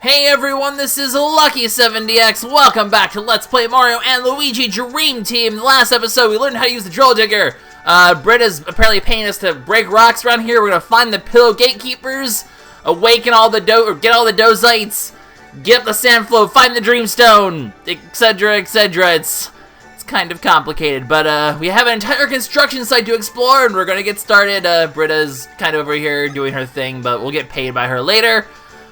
Hey everyone, this is LuckySevenDX. Welcome back to Let's Play Mario and Luigi Dream Team. In the last episode, we learned how to use the drill digger. Britta's apparently paying us to break rocks around here. We're gonna find the Pillow Gatekeepers, awaken all the get all the Dozites, get up the sand flow, find the Dreamstone, etc., etc. It's kind of complicated, but we have an entire construction site to explore, and we're gonna get started. Britta's kind of over here doing her thing, but we'll get paid by her later.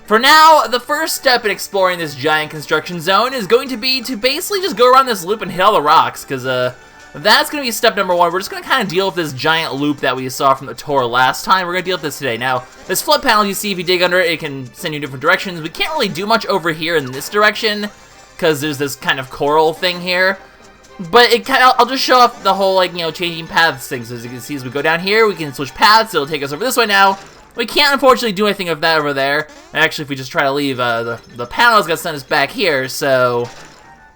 For now, the first step in exploring this giant construction zone is going to be to basically just go around this loop and hit all the rocks, because that's going to be step number one. We're just going to kind of deal with this giant loop that we saw from the tour last time. We're going to deal with this today. Now, this flip panel, you see if you dig under it, it can send you in different directions. We can't really do much over here in this direction, because there's this kind of coral thing here. But I'll just show off the whole, changing paths thing. So as you can see, as we go down here, we can switch paths. It'll take us over this way now. We can't, unfortunately, do anything of that over there. Actually, if we just try to leave, the panel is going to send us back here, so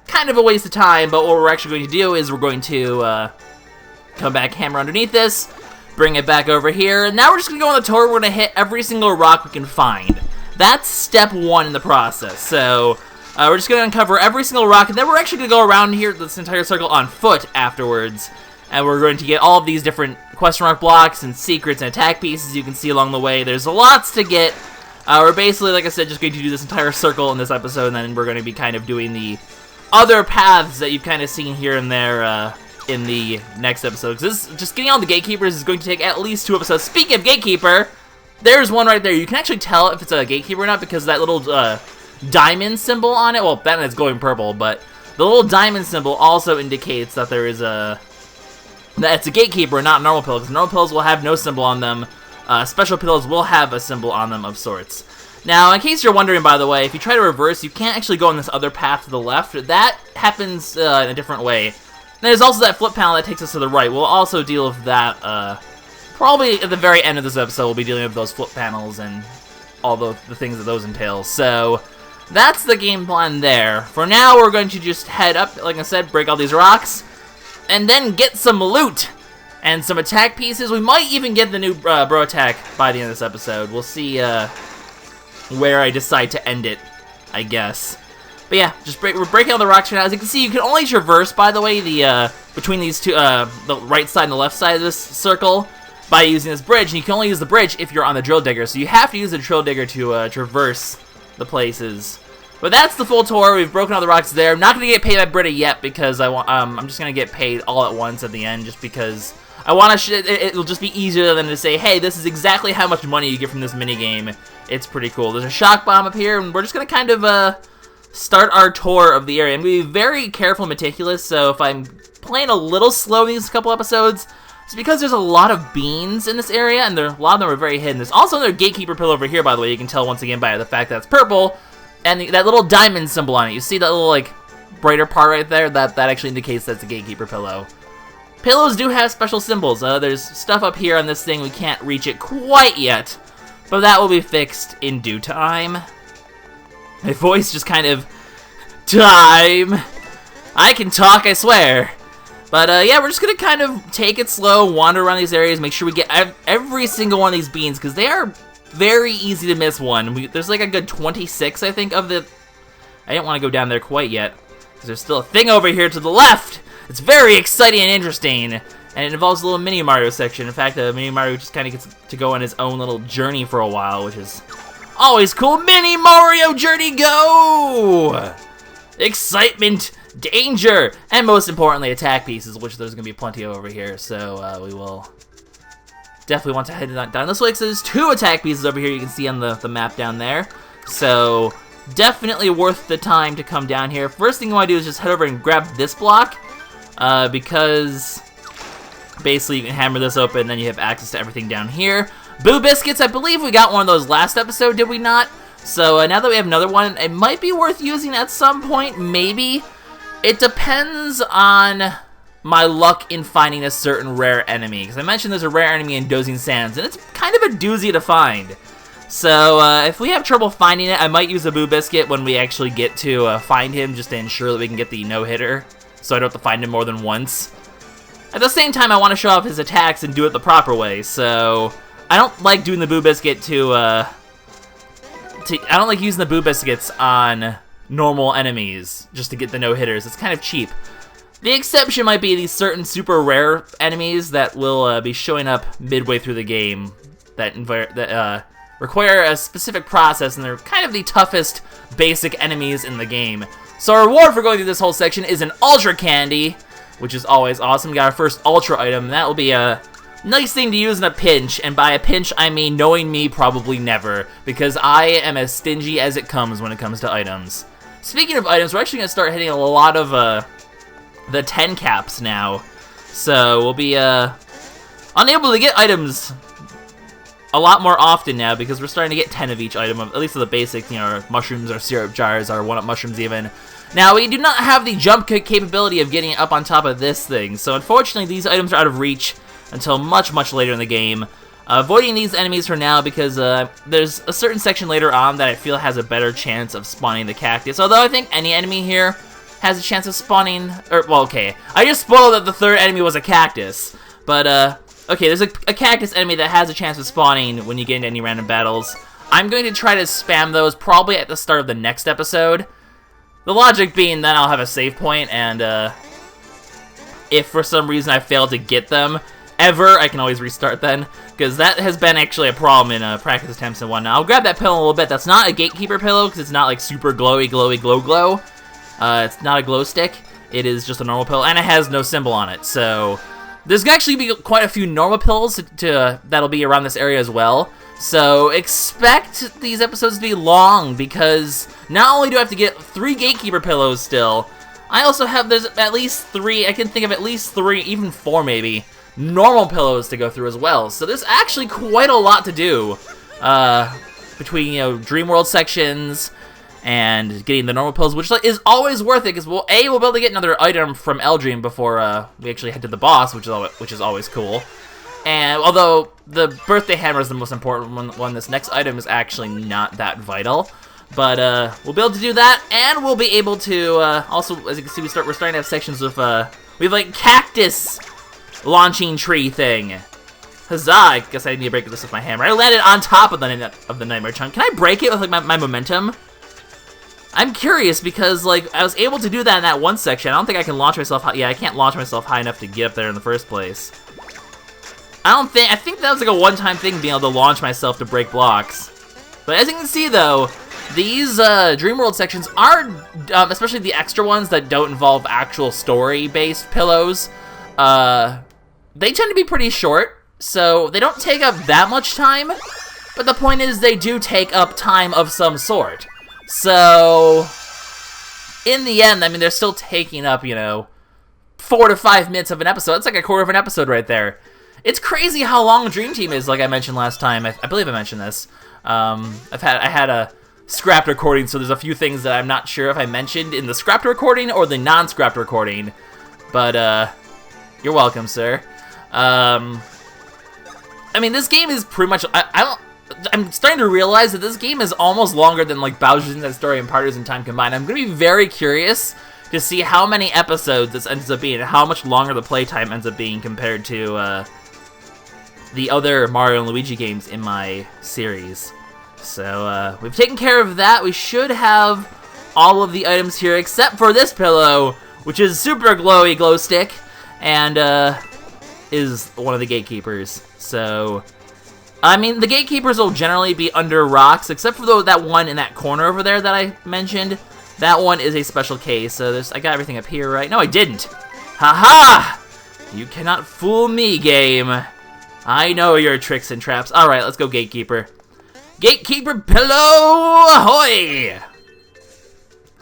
kind of a waste of time. But what we're actually going to do is we're going to come back, hammer underneath this, bring it back over here, and now we're just going to go on the tour. We're going to hit every single rock we can find. That's step one in the process. So we're just going to uncover every single rock, and then we're actually going to go around here, this entire circle, on foot afterwards. And we're going to get all of these different question mark blocks and secrets and attack pieces you can see along the way. There's lots to get. We're basically, like I said, just going to do this entire circle in this episode, and then we're going to be kind of doing the other paths that you've kind of seen here and there in the next episode. Because just getting all the Gatekeepers is going to take at least 2 episodes. Speaking of Gatekeeper, there's one right there. You can actually tell if it's a Gatekeeper or not because that little diamond symbol on it. Well, that is glowing purple, but the little diamond symbol also indicates that there is it's a Gatekeeper, not normal pillows, because normal pillows will have no symbol on them. Special pillows will have a symbol on them of sorts. Now, in case you're wondering, by the way, if you try to reverse, you can't actually go on this other path to the left. That happens in a different way. And there's also that flip panel that takes us to the right. We'll also deal with that probably at the very end of this episode. We'll be dealing with those flip panels and all the things that those entail. So that's the game plan there. For now, we're going to just head up, like I said, break all these rocks, and then get some loot and some attack pieces. We might even get the new bro attack by the end of this episode. We'll see where I decide to end it, I guess. But yeah, we're breaking all the rocks right now. As you can see, you can only traverse, by the way, between these two, the right side and the left side of this circle by using this bridge. And you can only use the bridge if you're on the drill digger. So you have to use the drill digger to traverse the places. But that's the full tour. We've broken all the rocks there. I'm not going to get paid by Britta yet because I'm just going to get paid all at once at the end just because I want to. It'll just be easier than to say, hey, this is exactly how much money you get from this minigame. It's pretty cool. There's a shock bomb up here, and we're just going to kind of start our tour of the area. I'm going to be very careful and meticulous, so if I'm playing a little slow in these couple episodes, it's because there's a lot of beans in this area, and a lot of them are very hidden. There's also another Gatekeeper pillow over here, by the way. You can tell once again by the fact that it's purple. And that little diamond symbol on it, you see that little, brighter part right there? That actually indicates that's a Gatekeeper pillow. Pillows do have special symbols. There's stuff up here on this thing. We can't reach it quite yet, but that will be fixed in due time. My voice just kind of... Time! I can talk, I swear. But, yeah, we're just going to kind of take it slow, wander around these areas, make sure we get every single one of these beans, because they are very easy to miss one. There's like a good 26, I think, of the... I didn't want to go down there quite yet, because there's still a thing over here to the left. It's very exciting and interesting, and it involves a little Mini Mario section. In fact, Mini Mario just kind of gets to go on his own little journey for a while, which is always cool. Mini Mario journey go! Excitement, danger, and most importantly, attack pieces, which there's going to be plenty of over here, so we will definitely want to head down this way, because there's 2 attack pieces over here you can see on the map down there. So, definitely worth the time to come down here. First thing you want to do is just head over and grab this block, because basically you can hammer this open, and then you have access to everything down here. Boo Biscuits, I believe we got one of those last episode, did we not? So, now that we have another one, it might be worth using at some point, maybe. It depends on my luck in finding a certain rare enemy, because I mentioned there's a rare enemy in Dozing Sands, and it's kind of a doozy to find. So, if we have trouble finding it, I might use a Boo Biscuit when we actually get to find him, just to ensure that we can get the no-hitter, so I don't have to find him more than once. At the same time, I want to show off his attacks and do it the proper way, so I don't like doing the Boo Biscuit to like using the Boo Biscuits on normal enemies just to get the no-hitters. It's kind of cheap. The exception might be these certain super rare enemies that will be showing up midway through the game that require a specific process, and they're kind of the toughest basic enemies in the game. So our reward for going through this whole section is an Ultra Candy, which is always awesome. We got our first Ultra item. That will be a nice thing to use in a pinch, and by a pinch I mean knowing me, probably never, because I am as stingy as it comes when it comes to items. Speaking of items, we're actually going to start hitting a lot of the 10 caps now, so we'll be unable to get items a lot more often now because we're starting to get 10 of each item, at least of the basic, you know, our mushrooms, our syrup jars, our 1-up mushrooms even. Now, we do not have the jump capability of getting up on top of this thing, so unfortunately these items are out of reach until much, much later in the game. Avoiding these enemies for now because there's a certain section later on that I feel has a better chance of spawning the cactus, although I think any enemy here has a chance of spawning, well, okay, I just spoiled that the third enemy was a cactus, but, okay, there's a cactus enemy that has a chance of spawning when you get into any random battles. I'm going to try to spam those probably at the start of the next episode. The logic being that I'll have a save point, and if for some reason I fail to get them ever, I can always restart then, because that has been actually a problem in practice attempts and whatnot. I'll grab that pillow in a little bit. That's not a Gatekeeper pillow, because it's not like super glowy, glow. It's not a glow stick. It is just a normal pillow, and it has no symbol on it, so there's going to actually be quite a few normal pills that'll be around this area as well. So expect these episodes to be long, because not only do I have to get 3 Gatekeeper pillows still, I also have, there's at least 3, I can think of at least 3, even 4 maybe, normal pillows to go through as well. So there's actually quite a lot to do between, you know, Dream World sections and getting the normal pills, which is always worth it, because we'll be able to get another item from Eldream before we actually head to the boss, which is always cool. And although the birthday hammer is the most important one, this next item is actually not that vital. But we'll be able to do that, and we'll be able to also, as you can see, we're starting to have sections with we have like cactus launching tree thing. Huzzah! I guess I need to break this with my hammer. I landed on top of the nightmare chunk. Can I break it with like my momentum? I'm curious because, like, I was able to do that in that one section. I don't think I can launch myself high. Yeah, I can't launch myself high enough to get up there in the first place. I think that was like a one-time thing, being able to launch myself to break blocks. But as you can see, though, these Dream World sections are, especially the extra ones that don't involve actual story-based pillows, they tend to be pretty short, so they don't take up that much time, but the point is they do take up time of some sort. So, in the end, I mean, they're still taking up, you know, 4 to 5 minutes of an episode. It's like a quarter of an episode right there. It's crazy how long Dream Team is, like I mentioned last time. I believe I mentioned this. I had a scrapped recording, so there's a few things that I'm not sure if I mentioned in the scrapped recording or the non-scrapped recording. But, you're welcome, sir. I mean, this game is pretty much... I'm starting to realize that this game is almost longer than, like, Bowser's Inside Story and Partners in Time combined. I'm going to be very curious to see how many episodes this ends up being and how much longer the playtime ends up being compared to the other Mario and Luigi games in my series. So, we've taken care of that. We should have all of the items here except for this pillow, which is super glowy glow stick, and is one of the Gatekeepers. So, I mean, the Gatekeepers will generally be under rocks, except for that one in that corner over there that I mentioned. That one is a special case, so I got everything up here, right? No, I didn't. Haha! You cannot fool me, game. I know your tricks and traps. Alright, let's go, Gatekeeper. Gatekeeper Pillow, ahoy!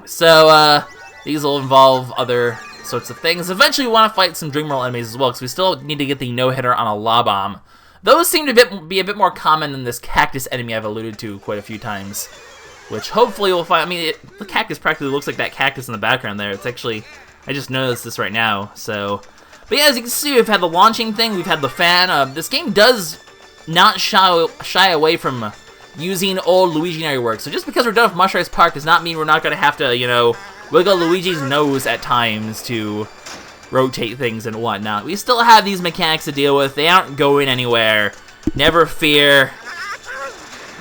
So, these will involve other sorts of things. Eventually, we want to fight some Dream World enemies as well, because we still need to get the no-hitter on a La Bomb. Those seem to be a bit more common than this cactus enemy I've alluded to quite a few times, which hopefully we'll find. I mean, the cactus practically looks like that cactus in the background there. It's actually, I just noticed this right now, so. But yeah, as you can see, we've had the launching thing, we've had the fan. This game does not shy away from using old Luigi work. So just because we're done with Mushroom Park does not mean we're not going to have to, you know, wiggle Luigi's nose at times to rotate things and whatnot. We still have these mechanics to deal with. They aren't going anywhere. Never fear.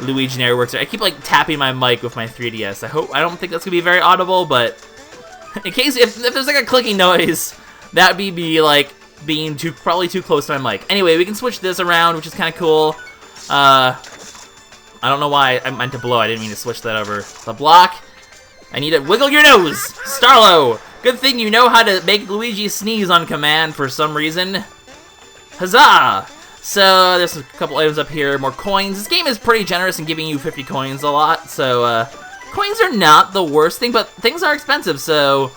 Luigi and works. I keep like tapping my mic with my 3DS. I don't think that's gonna be very audible, but in case if there's like a clicking noise, that'd be me like being probably too close to my mic. Anyway, we can switch this around, which is kind of cool. I don't know why I meant to blow. I didn't mean to switch that over. The block. I need to wiggle your nose, Starlo. Good thing you know how to make Luigi sneeze on command for some reason. Huzzah! So, there's a couple items up here, more coins. This game is pretty generous in giving you 50 coins a lot, so, coins are not the worst thing, but things are expensive, so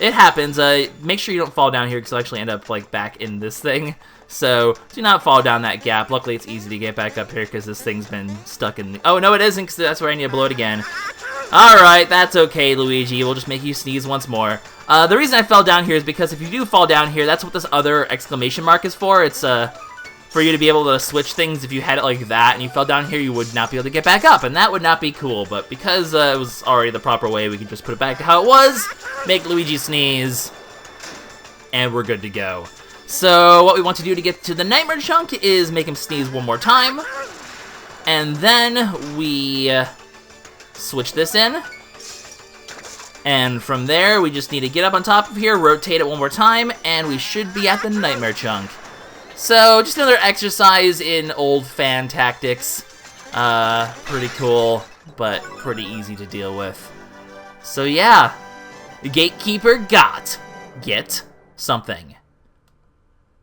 it happens. Make sure you don't fall down here, because you'll actually end up, like, back in this thing. So, do not fall down that gap. Luckily, it's easy to get back up here, because this thing's been stuck in the... Oh, no, it isn't, because that's where I need to blow it again. Alright, that's okay, Luigi. We'll just make you sneeze once more. The reason I fell down here is because if you do fall down here, that's what this other exclamation mark is for. It's, for you to be able to switch things. If you had it like that and you fell down here, you would not be able to get back up, and that would not be cool. But because it was already the proper way, we can just put it back to how it was, make Luigi sneeze, and we're good to go. So what we want to do to get to the Nightmare Chunk is make him sneeze one more time, and then we switch this in. And from there, we just need to get up on top of here, rotate it one more time, and we should be at the Nightmare Chunk. So, just another exercise in old fan tactics. Pretty cool, but pretty easy to deal with. So yeah, the Gatekeeper get something.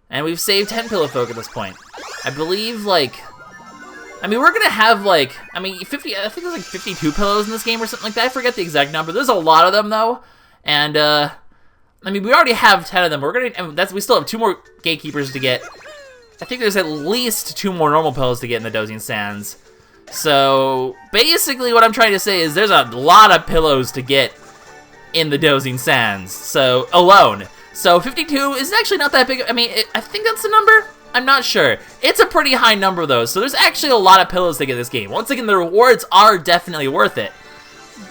And we've saved 10 Pillow Folk at this point. I believe, like... I mean, we're gonna have, like... I mean, 50... I think there's, like, 52 pillows in this game or something like that. I forget the exact number. There's a lot of them, though. And, I mean, we already have 10 of them. We're gonna... And we still have 2 more Gatekeepers to get. I think there's at least 2 more normal pillows to get in the Dozing Sands. So, basically what I'm trying to say is there's a lot of pillows to get in the Dozing Sands. So, alone. So, 52 is actually not that big. I mean, I think that's the number? I'm not sure. It's a pretty high number, though. So, there's actually a lot of pillows to get in this game. Once again, the rewards are definitely worth it.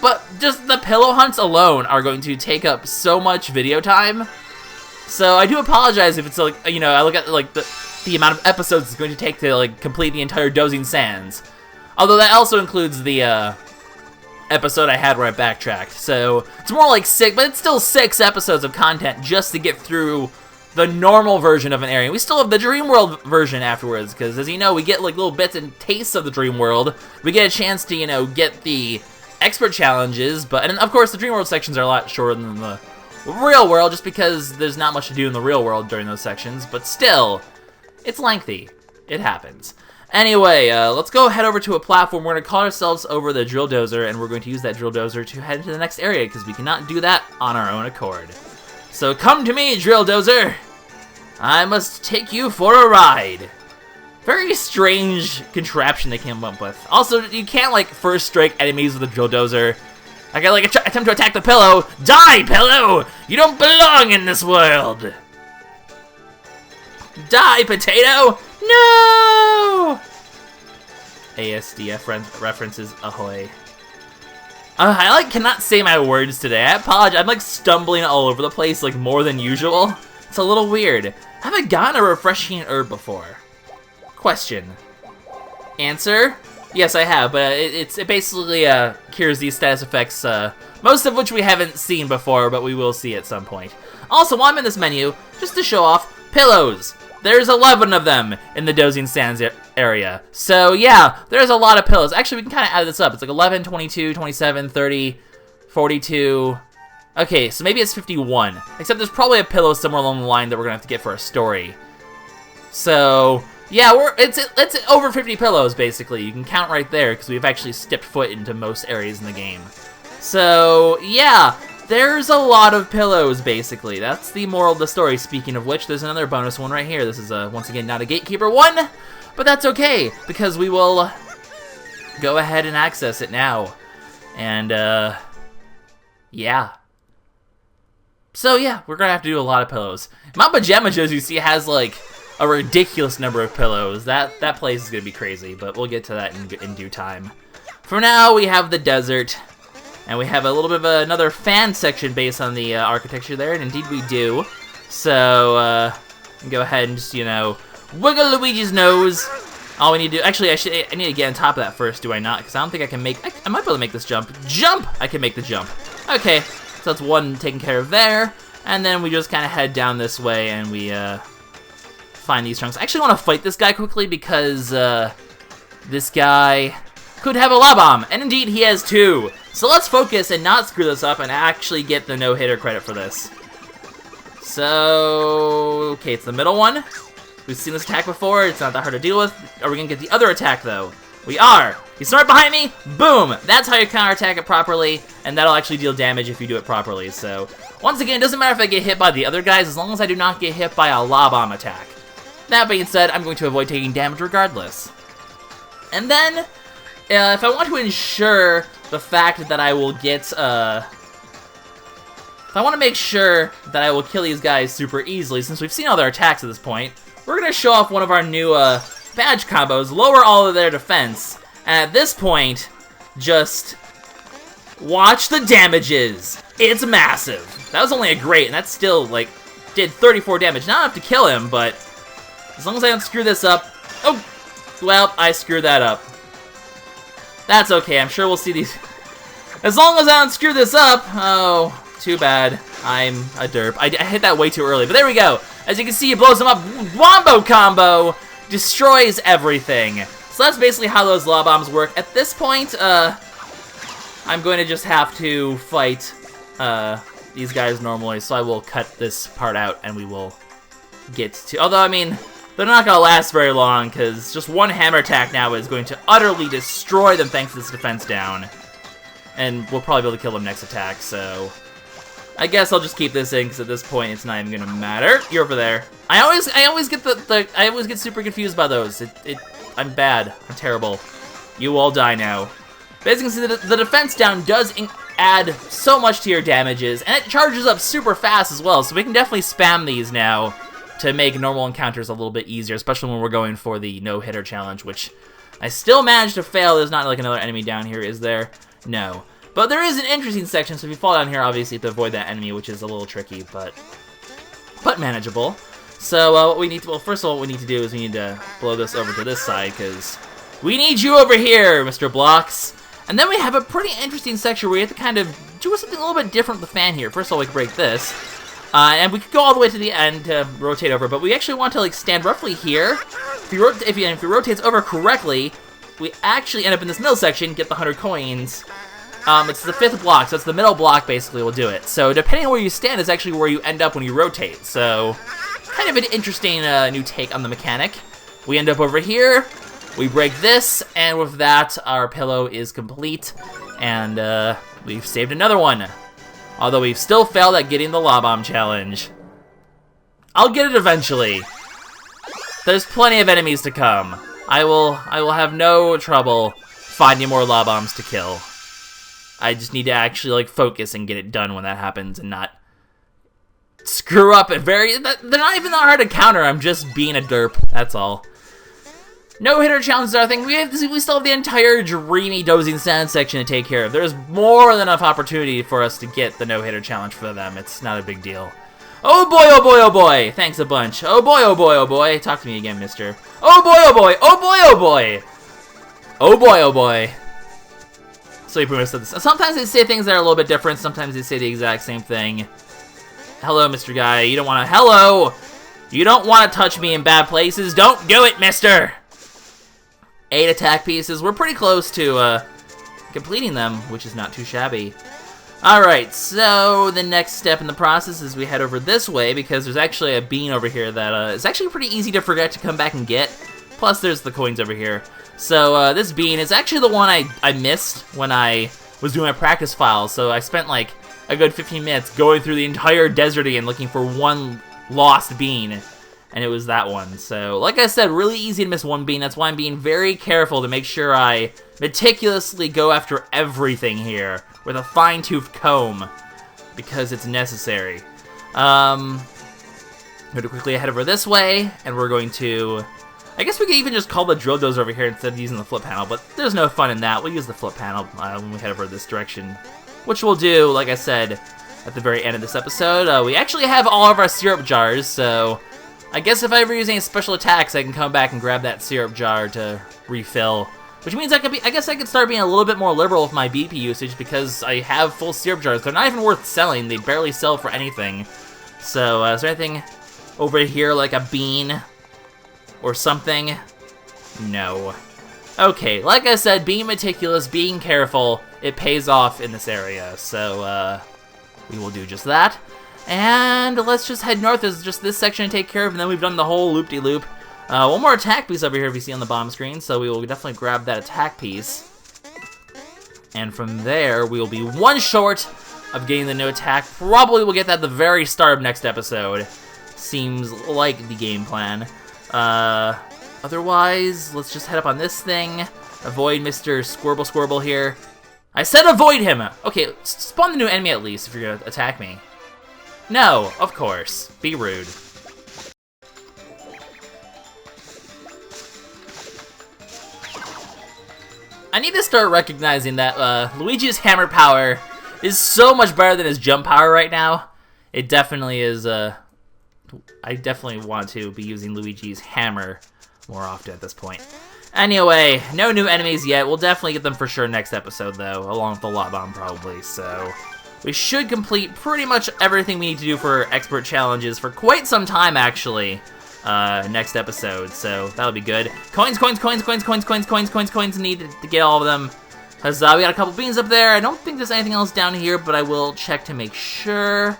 But just the pillow hunts alone are going to take up so much video time. So, I do apologize if it's, like, you know, I look at, like, the amount of episodes it's going to take to, like, complete the entire Dozing Sands. Although that also includes the, episode I had where I backtracked. So, it's more like 6, but it's still 6 episodes of content just to get through the normal version of an area. We still have the Dream World version afterwards, because as you know, we get, like, little bits and tastes of the Dream World. We get a chance to, you know, get the expert challenges, but, and of course, the Dream World sections are a lot shorter than the real world, just because there's not much to do in the real world during those sections, but still... It's lengthy. It happens. Anyway, let's go head over to a platform. We're going to call ourselves over the Drill Dozer, and we're going to use that Drill Dozer to head into the next area, because we cannot do that on our own accord. So come to me, Drill Dozer. I must take you for a ride. Very strange contraption they came up with. Also, you can't, like, first strike enemies with a Drill Dozer. I got, like, attempt to attack the pillow. Die, pillow! You don't belong in this world! Die, potato! No! ASDF references, ahoy. I cannot say my words today. I apologize. I'm like stumbling all over the place like more than usual. It's a little weird. Have I gotten a refreshing herb before? Question. Answer? Yes, I have, but it basically cures these status effects, most of which we haven't seen before, but we will see at some point. Also, while I'm in this menu, just to show off, pillows. There's 11 of them in the Dozing Sands area. So, yeah, there's a lot of pillows. Actually, we can kind of add this up. It's like 11, 22, 27, 30, 42. Okay, so maybe it's 51. Except there's probably a pillow somewhere along the line that we're going to have to get for a story. So, yeah, it's over 50 pillows, basically. You can count right there, because we've actually stepped foot into most areas in the game. So, yeah, there's a lot of pillows, basically. That's the moral of the story. Speaking of which, there's another bonus one right here. This is, once again, not a Gatekeeper one, but that's okay, because we will go ahead and access it now. And, yeah. So, yeah, we're gonna have to do a lot of pillows. Mamba Jamma, as you see, has, like, a ridiculous number of pillows. That place is gonna be crazy, but we'll get to that in due time. For now, we have the desert. And we have a little bit of another fan section based on the architecture there, and indeed we do. So, go ahead and just, you know, wiggle Luigi's nose. All we need to do, actually, I need to get on top of that first, do I not? Because I don't think I can make, I might be able to make this jump. Jump! I can make the jump. Okay, so that's one taken care of there. And then we just kind of head down this way and we find these trunks. I actually want to fight this guy quickly because this guy could have a lava bomb. And indeed, he has 2. So let's focus and not screw this up and actually get the no-hitter credit for this. So, okay, it's the middle one. We've seen this attack before. It's not that hard to deal with. Are we going to get the other attack, though? We are. He's right behind me. Boom. That's how you counterattack it properly, and that'll actually deal damage if you do it properly. So, once again, it doesn't matter if I get hit by the other guys, as long as I do not get hit by a lava bomb attack. That being said, I'm going to avoid taking damage regardless. And then, if I want to ensure the fact that I will get, if I want to make sure that I will kill these guys super easily, since we've seen all their attacks at this point, we're going to show off one of our new badge combos, lower all of their defense, and at this point, just watch the damages. It's massive. That was only a great, and that still, like, did 34 damage. Not enough to kill him, but as long as I don't screw this up... Oh! Well, I screwed that up. That's okay, I'm sure we'll see these... As long as I don't screw this up... Oh, too bad. I'm a derp. I hit that way too early, but there we go. As you can see, it blows him up. Wombo combo! Destroys everything. So that's basically how those lava bombs work. At this point, I'm going to just have to fight these guys normally, so I will cut this part out and we will get to... Although, I mean, they're not going to last very long, because just one hammer attack now is going to utterly destroy them thanks to this defense down. And we'll probably be able to kill them next attack, so... I guess I'll just keep this in, because at this point it's not even gonna matter. You're over there. I always get I always get super confused by those. I'm bad. I'm terrible. You all die now. Basically, the defense down does add so much to your damages, and it charges up super fast as well, so we can definitely spam these now to make normal encounters a little bit easier, especially when we're going for the no-hitter challenge, which I still managed to fail. There's not like another enemy down here, is there? No. But there is an interesting section, so if you fall down here, obviously you have to avoid that enemy, which is a little tricky, but manageable. So what we need to, well, first of all, what we need to do is we need to blow this over to this side, because we need you over here, Mr. Blocks. And then we have a pretty interesting section where we have to kind of do something a little bit different with the fan here. First of all, we can break this, and we could go all the way to the end to rotate over, but we actually want to like stand roughly here. If he rotates over correctly, we actually end up in this middle section, get the 100 coins. It's the 5th block, so it's the middle block basically will do it. So depending on where you stand is actually where you end up when you rotate. So kind of an interesting new take on the mechanic. We end up over here, we break this, and with that our pillow is complete. And we've saved another one. Although we've still failed at getting the lava bomb challenge. I'll get it eventually. There's plenty of enemies to come. I will have no trouble finding more lava bombs to kill. I just need to actually, like, focus and get it done when that happens and not screw up at they're not even that hard to counter, I'm just being a derp, that's all. No-hitter challenges are a thing. We still have the entire dreamy Dozing Sands section to take care of. There's more than enough opportunity for us to get the no-hitter challenge for them. It's not a big deal. Oh boy, oh boy, oh boy! Thanks a bunch. Oh boy, oh boy, oh boy. Talk to me again, mister. Oh boy, oh boy, oh boy, oh boy! Oh boy, oh boy. So he pretty much said this. Sometimes they say things that are a little bit different. Sometimes they say the exact same thing. Hello, Mr. Guy. You don't want to... Hello! You don't want to touch me in bad places. Don't do it, mister! 8 attack pieces. We're pretty close to completing them, which is not too shabby. Alright, so the next step in the process is we head over this way, because there's actually a bean over here that is actually pretty easy to forget to come back and get. Plus, there's the coins over here. So, this bean is actually the one I missed when I was doing my practice files. So, I spent, like, a good 15 minutes going through the entire desert again looking for one lost bean. And it was that one. So, like I said, really easy to miss one bean. That's why I'm being very careful to make sure I meticulously go after everything here with a fine-tooth comb, because it's necessary. I'm going to quickly head over this way, and we're going to... I guess we could even just call the drill dozer over here instead of using the flip panel, but there's no fun in that. We'll use the flip panel when we head over this direction, which we'll do, like I said, at the very end of this episode. We actually have all of our syrup jars, so I guess if I ever use any special attacks, I can come back and grab that syrup jar to refill. Which means I guess I could start being a little bit more liberal with my BP usage because I have full syrup jars. They're not even worth selling. They barely sell for anything. So, is there anything over here like a bean or something? No. Okay, like I said, being meticulous, being careful, it pays off in this area. So, we will do just that. And let's just head north. There's just this section to take care of, and then we've done the whole loop-de-loop. One more attack piece over here if you see on the bottom screen, so we will definitely grab that attack piece. And from there, we will be one short of getting the new attack. Probably we'll get that at the very start of next episode. Seems like the game plan. Otherwise, let's just head up on this thing. Avoid Mr. Squirble here. I said avoid him! Okay, spawn the new enemy at least if you're gonna attack me. No, of course. Be rude. I need to start recognizing that Luigi's hammer power is so much better than his jump power right now. It definitely is, I definitely want to be using Luigi's hammer more often at this point. Anyway, no new enemies yet. We'll definitely get them for sure next episode, though, along with the lot bomb probably, so we should complete pretty much everything we need to do for expert challenges for quite some time, actually. Next episode, so that'll be good. Coins, need to get all of them, because we got a couple beans up there. I don't think there's anything else down here, but I will check to make sure.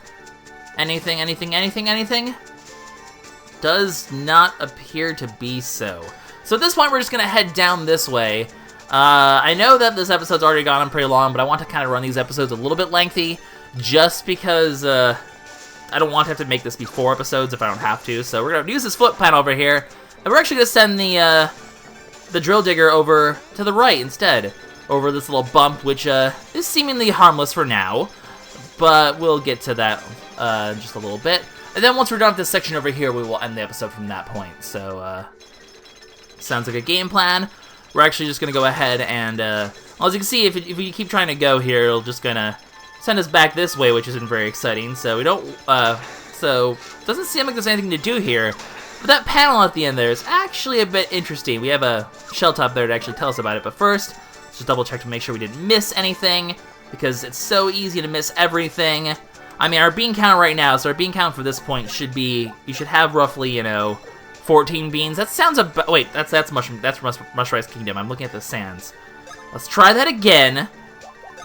Anything? Does not appear to be so. So at this point, we're just going to head down this way. I know that this episode's already gone on pretty long, but I want to kind of run these episodes a little bit lengthy, just because, I don't want to have to make this be 4 episodes if I don't have to, so we're going to use this flip panel over here, and we're actually going to send the drill digger over to the right instead, over this little bump, which is seemingly harmless for now, but we'll get to that in just a little bit. And then once we're done with this section over here, we will end the episode from that point, so sounds like a game plan. We're actually just going to go ahead and, well, as you can see, if we keep trying to go here, it'll just going to send us back this way, which isn't very exciting, so we don't, so doesn't seem like there's anything to do here, but that panel at the end there is actually a bit interesting. We have a shell top there to actually tell us about it, but first, let's just double check to make sure we didn't miss anything, because it's so easy to miss everything. I mean, our bean count right now, so our bean count for this point should be, you should have roughly, you know, 14 beans. That sounds about, wait, that's Mush Rice Kingdom. I'm looking at the sands. Let's try that again.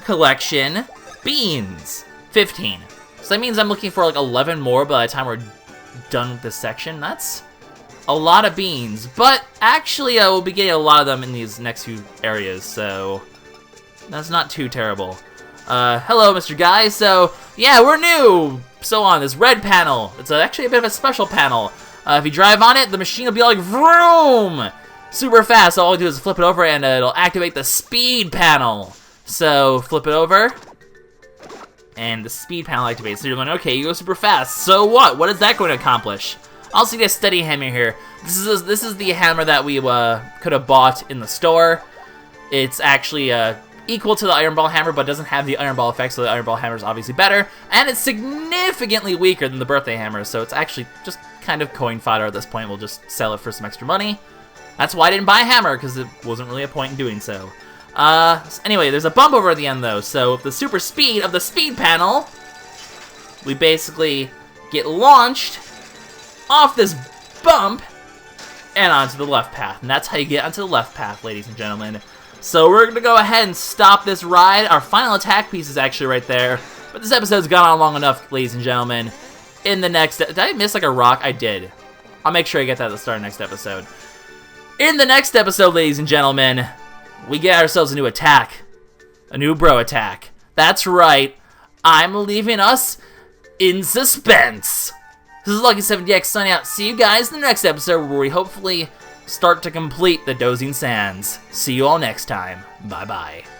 Collection. Beans. 15. So that means I'm looking for like 11 more by the time we're done with this section. That's a lot of beans. But actually, we'll be getting a lot of them in these next few areas, so that's not too terrible. Hello, Mr. Guy. So, yeah, we're new. So on this red panel. It's actually a bit of a special panel. If you drive on it, the machine will be like, vroom! Super fast. All we do is flip it over and it'll activate the speed panel. So, flip it over. And the speed panel activates. So you're going, okay, you go super fast. So what? What is that going to accomplish? I'll see this steady hammer here. This is the hammer that we could have bought in the store. It's actually equal to the Iron Ball hammer, but doesn't have the Iron Ball effect, so the Iron Ball hammer is obviously better. And it's significantly weaker than the birthday hammer, so it's actually just kind of coin fodder at this point. We'll just sell it for some extra money. That's why I didn't buy a hammer, because it wasn't really a point in doing so. Anyway, there's a bump over at the end, though, so with the super speed of the speed panel, we basically get launched off this bump and onto the left path. And that's how you get onto the left path, ladies and gentlemen. So we're going to go ahead and stop this ride. Our final attack piece is actually right there. But this episode's gone on long enough, ladies and gentlemen. In the next... Did I miss like a rock? I did. I'll make sure I get that at the start of next episode. In the next episode, ladies and gentlemen, we get ourselves a new attack. A new bro attack. That's right. I'm leaving us in suspense. This is LuckySevenDX signing out. See you guys in the next episode where we hopefully start to complete the Dozing Sands. See you all next time. Bye-bye.